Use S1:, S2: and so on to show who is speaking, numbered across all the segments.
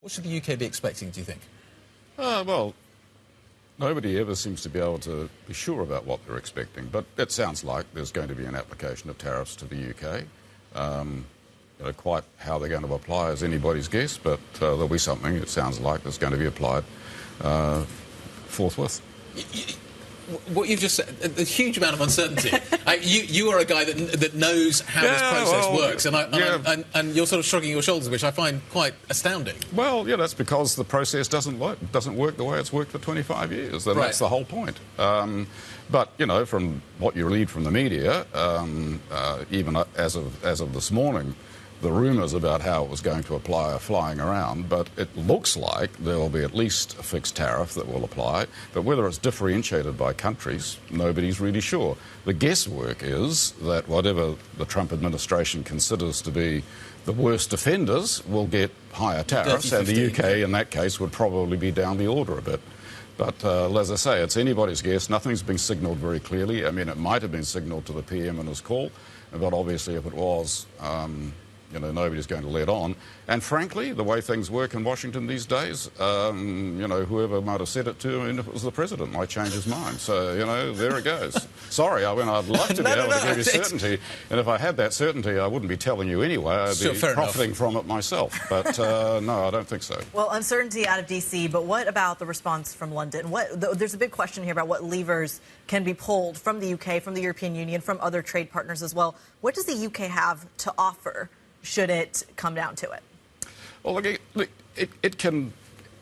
S1: What should the UK be expecting, do you think?
S2: Well, nobody ever seems to be able to be sure about what they're expecting, but it sounds like there's going to be an application of tariffs to the UK. Quite how they're going to apply is anybody's guess, but there'll be something, it sounds like, that's going to be applied forthwith.
S1: What you've just said, a huge amount of uncertainty. You are a guy that knows how this process works, and you're sort of shrugging your shoulders, which I find quite astounding.
S2: Well, yeah, that's because the process doesn't work the way it's worked for 25 years, and that's the whole point. But, from what you read from the media, even as of this morning, the rumours about how it was going to apply are flying around, but it looks like there will be at least a fixed tariff that will apply. But whether it's differentiated by countries, nobody's really sure. The guesswork is that whatever the Trump administration considers to be the worst offenders will get higher tariffs, and the UK, in that case, would probably be down the order a bit. But as I say, it's anybody's guess. Nothing's been signalled very clearly. I mean, it might have been signalled to the PM in his call, but obviously if it was, nobody's going to let on. And frankly, the way things work in Washington these days, whoever might have said it to him, if it was the president, might change his mind. So, there it goes. Sorry, I'd love to be able to give you certainty. And if I had that certainty, I wouldn't be telling you anyway. I'd be profiting from it myself. But no, I don't think so.
S3: Well, uncertainty out of D.C., but what about the response from London? There's a big question here about what levers can be pulled from the UK, from the European Union, from other trade partners as well. What does the UK have to offer should it come down to it?
S2: Well, it can...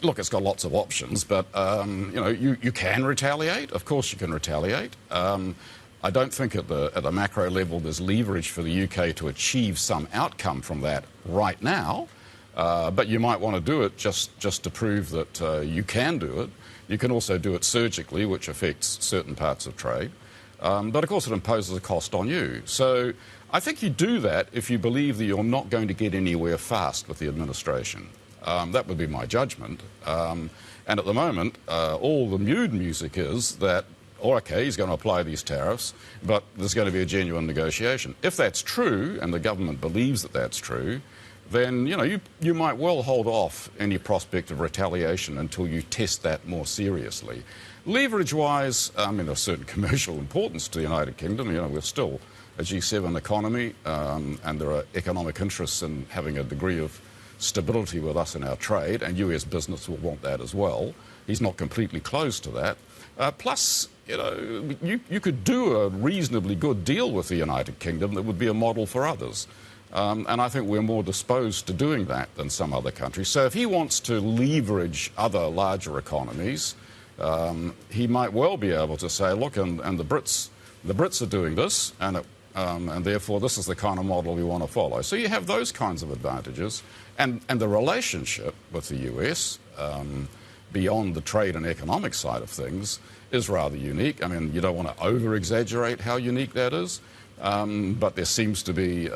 S2: Look, it's got lots of options, but, you can retaliate. Of course you can retaliate. I don't think at the macro level there's leverage for the UK to achieve some outcome from that right now, but you might want to do it just to prove that you can do it. You can also do it surgically, which affects certain parts of trade. But, of course, it imposes a cost on you. So I think you do that if you believe that you're not going to get anywhere fast with the administration. That would be my judgment. And at the moment, all the mood music is that, OK, he's going to apply these tariffs, but there's going to be a genuine negotiation. If that's true, and the government believes that that's true, then, you might well hold off any prospect of retaliation until you test that more seriously. Leverage-wise, there's a certain commercial importance to the United Kingdom. We're still a G7 economy, and there are economic interests in having a degree of stability with us in our trade, and US business will want that as well. He's not completely closed to that. Plus, you could do a reasonably good deal with the United Kingdom that would be a model for others. And I think we're more disposed to doing that than some other countries. So if he wants to leverage other larger economies, he might well be able to say, look, and the Brits are doing this, and therefore this is the kind of model we want to follow. So you have those kinds of advantages. And the relationship with the US, beyond the trade and economic side of things, is rather unique. I mean, you don't want to over-exaggerate how unique that is, but there seems to be,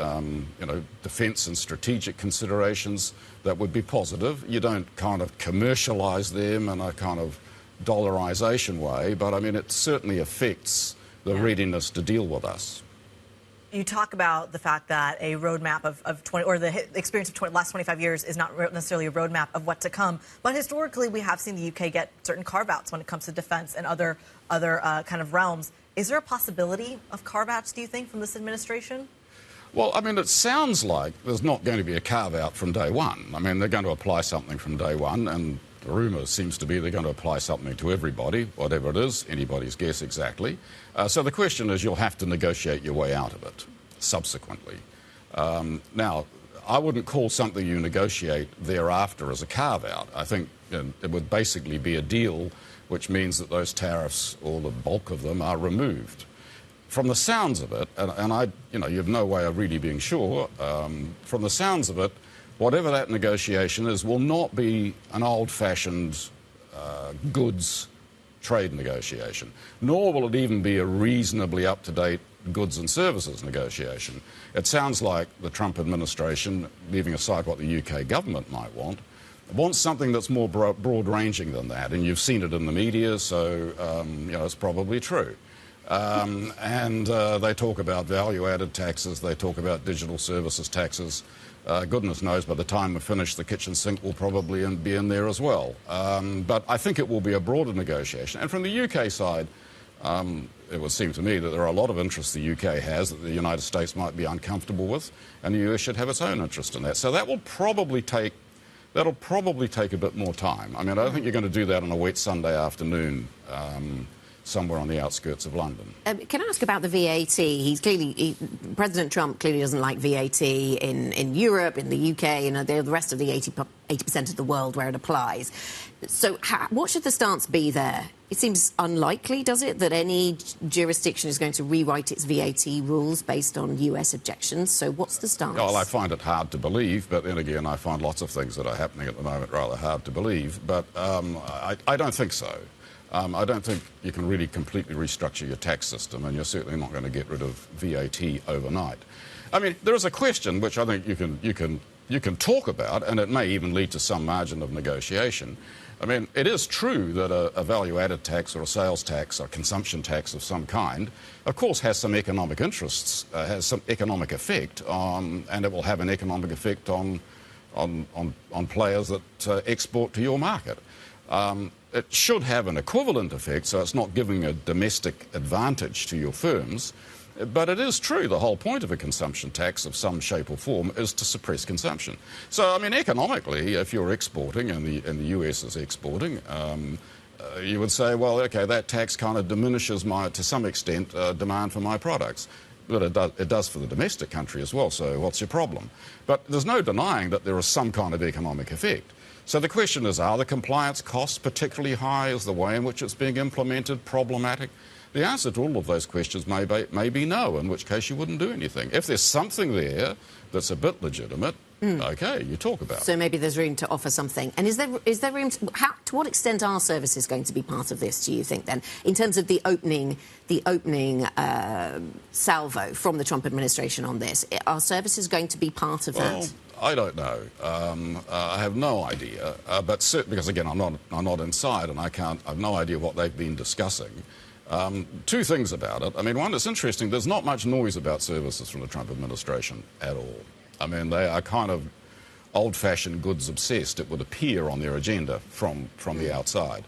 S2: defence and strategic considerations that would be positive. You don't kind of commercialise them in a kind of dollarisation way, but, I mean, it certainly affects the readiness to deal with us.
S3: You talk about the fact that a roadmap of 20, or the experience of last 25 years is not necessarily a roadmap of what to come. But historically, we have seen the UK get certain carve-outs when it comes to defense and other kind of realms. Is there a possibility of carve-outs, do you think, from this administration?
S2: Well, I mean, it sounds like there's not going to be a carve-out from day one. I mean, they're going to apply something from day one, and the rumour seems to be they're going to apply something to everybody, whatever it is, anybody's guess exactly. So the question is you'll have to negotiate your way out of it subsequently. Now, I wouldn't call something you negotiate thereafter as a carve-out. I think it would basically be a deal which means that those tariffs, or the bulk of them, are removed. From the sounds of it, and you have no way of really being sure, from the sounds of it, whatever that negotiation is will not be an old-fashioned goods trade negotiation, nor will it even be a reasonably up-to-date goods and services negotiation. It sounds like the Trump administration, leaving aside what the UK government might want, wants something that's more broad-ranging than that, and you've seen it in the media, so it's probably true. And they talk about value-added taxes, they talk about digital services taxes, Goodness knows by the time we finish, the kitchen sink will probably be in there as well. But I think it will be a broader negotiation. And from the UK side, it would seem to me that there are a lot of interests the UK has that the United States might be uncomfortable with, and the US should have its own interest in that. So that will probably take a bit more time. I mean, I don't think you're going to do that on a wet Sunday afternoon somewhere on the outskirts of London.
S4: Can I ask about the VAT? President Trump clearly doesn't like VAT in Europe, in the UK, the rest of the 80% of the world where it applies. So what should the stance be there? It seems unlikely, does it, that any jurisdiction is going to rewrite its VAT rules based on US objections? So what's the stance?
S2: Well, I find it hard to believe, but then again, I find lots of things that are happening at the moment rather hard to believe. But I don't think so. I don't think you can really completely restructure your tax system, and you're certainly not going to get rid of VAT overnight. I mean, there is a question which I think you can talk about, and it may even lead to some margin of negotiation. I mean, it is true that a value-added tax or a sales tax or consumption tax of some kind, of course, has some economic interests, has some economic effect, and it will have an economic effect on players that export to your market. It should have an equivalent effect, so it's not giving a domestic advantage to your firms. But it is true, the whole point of a consumption tax of some shape or form is to suppress consumption. So, I mean, economically, if you're exporting and the US is exporting, you would say, well, OK, that tax kind of diminishes, to some extent, demand for my products. But it does for the domestic country as well, so what's your problem? But there's no denying that there is some kind of economic effect. So the question is, are the compliance costs particularly high? Is the way in which it's being implemented problematic? The answer to all of those questions may be no, in which case you wouldn't do anything. If there's something there that's a bit legitimate, OK, you talk about it.
S4: So maybe there's room to offer something. And is there room to what extent are services going to be part of this, do you think, then, in terms of the opening salvo from the Trump administration on this? Are services going to be part of that?
S2: I don't know. I have no idea. But certainly, because again, I'm not inside, and I have no idea what they've been discussing. Two things about it. I mean, one, it's interesting. There's not much noise about services from the Trump administration at all. I mean, they are kind of old-fashioned goods obsessed, it would appear, on their agenda from the outside.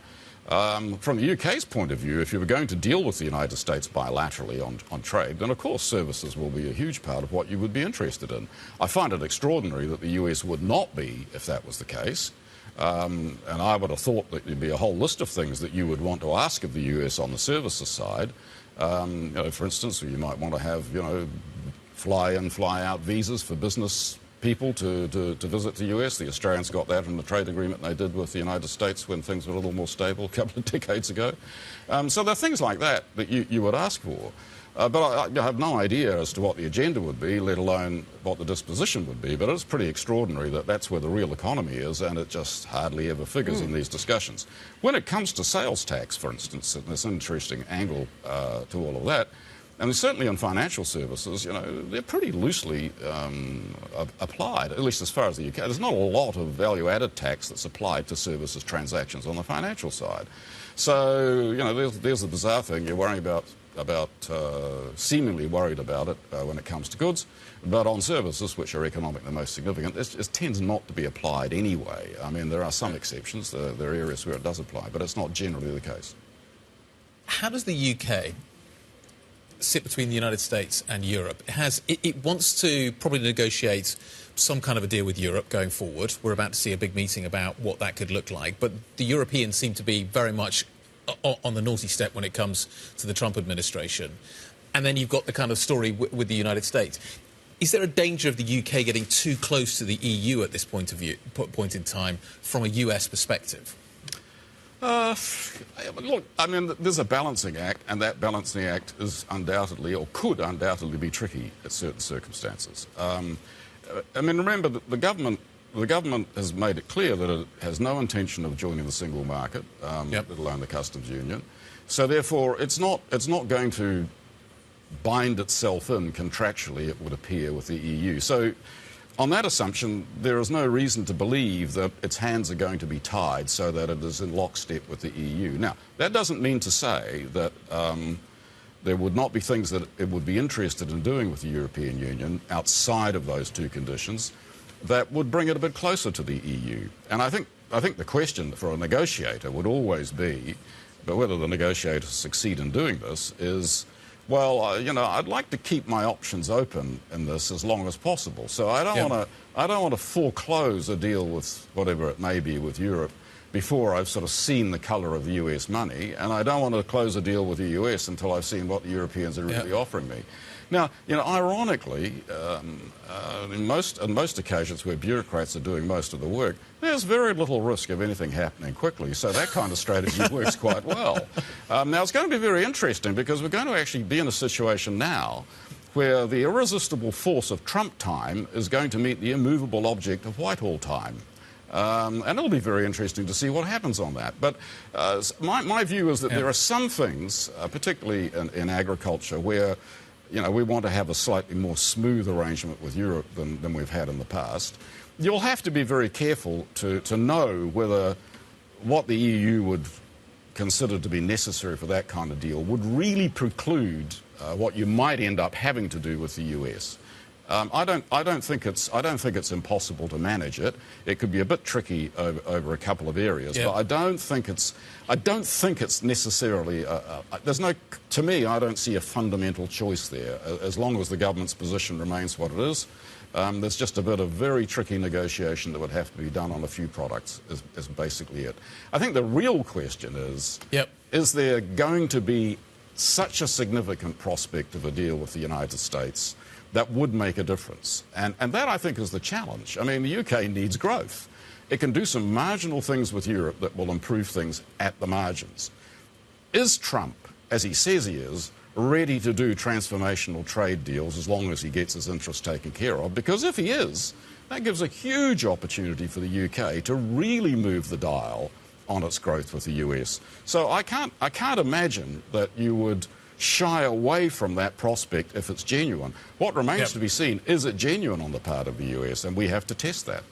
S2: From the UK's point of view, if you were going to deal with the United States bilaterally on trade, then of course services will be a huge part of what you would be interested in. I find it extraordinary that the US would not be, if that was the case. And I would have thought that there'd be a whole list of things that you would want to ask of the US on the services side. For instance, you might want to have, fly-in, fly-out visas for business people to visit the US. The Australians got that from the trade agreement they did with the United States when things were a little more stable a couple of decades ago. So there are things like that you would ask for. But I have no idea as to what the agenda would be, let alone what the disposition would be. But it's pretty extraordinary that that's where the real economy is, and it just hardly ever figures in these discussions. When it comes to sales tax, for instance, there's an interesting angle to all of that. And certainly in financial services, they're pretty loosely applied, at least as far as the UK. There's not a lot of value-added tax that's applied to services transactions on the financial side. So, there's the bizarre thing. You're worrying about seemingly worried about it when it comes to goods, but on services, which are economically the most significant, it tends not to be applied anyway. I mean, there are some exceptions. There are areas where it does apply, but it's not generally the case.
S1: How does the UK sit between the United States and Europe? It wants to probably negotiate some kind of a deal with Europe going forward. We're about to see a big meeting about what that could look like, but the Europeans seem to be very much on the naughty step when it comes to the Trump administration. And then you've got the kind of story with the United States. Is there a danger of the UK getting too close to the EU at this point in time from a US perspective?
S2: Look, I mean, there's a balancing act, and that balancing act is undoubtedly, or could undoubtedly be tricky at certain circumstances. I mean, remember that the government has made it clear that it has no intention of joining the single market, let alone the customs union. So therefore, it's not going to bind itself in contractually, it would appear, with the EU. So on that assumption, there is no reason to believe that its hands are going to be tied so that it is in lockstep with the EU. Now, that doesn't mean to say that there would not be things that it would be interested in doing with the European Union outside of those two conditions. that would bring it a bit closer to the EU. And I think the question for a negotiator would always be, but whether the negotiators succeed in doing this is, well, I'd like to keep my options open in this as long as possible. So I don't want to foreclose a deal with whatever it may be with Europe before I've sort of seen the colour of the US money, and I don't want to close a deal with the US until I've seen what the Europeans are really offering me. Now, ironically, in most occasions where bureaucrats are doing most of the work, there's very little risk of anything happening quickly, so that kind of strategy works quite well. Now, it's going to be very interesting because we're going to actually be in a situation now where the irresistible force of Trump time is going to meet the immovable object of Whitehall time. And it'll be very interesting to see what happens on that. But my view is that there are some things, particularly in agriculture, where we want to have a slightly more smooth arrangement with Europe than we've had in the past. You'll have to be very careful to know whether what the EU would consider to be necessary for that kind of deal would really preclude what you might end up having to do with the US. I don't think it's impossible to manage it. It could be a bit tricky over a couple of areas, but I don't think it's necessarily. To me, I don't see a fundamental choice there. As long as the government's position remains what it is, there's just a bit of very tricky negotiation that would have to be done on a few products. Is basically it. I think the real question is: is there going to be such a significant prospect of a deal with the United States that would make a difference? And that, I think, is the challenge. I mean, the UK needs growth. It can do some marginal things with Europe that will improve things at the margins. Is Trump, as he says he is, ready to do transformational trade deals as long as he gets his interests taken care of? Because if he is, that gives a huge opportunity for the UK to really move the dial on its growth with the US. So I can't imagine that you would shy away from that prospect if it's genuine. What remains to be seen, is it genuine on the part of the US? And we have to test that.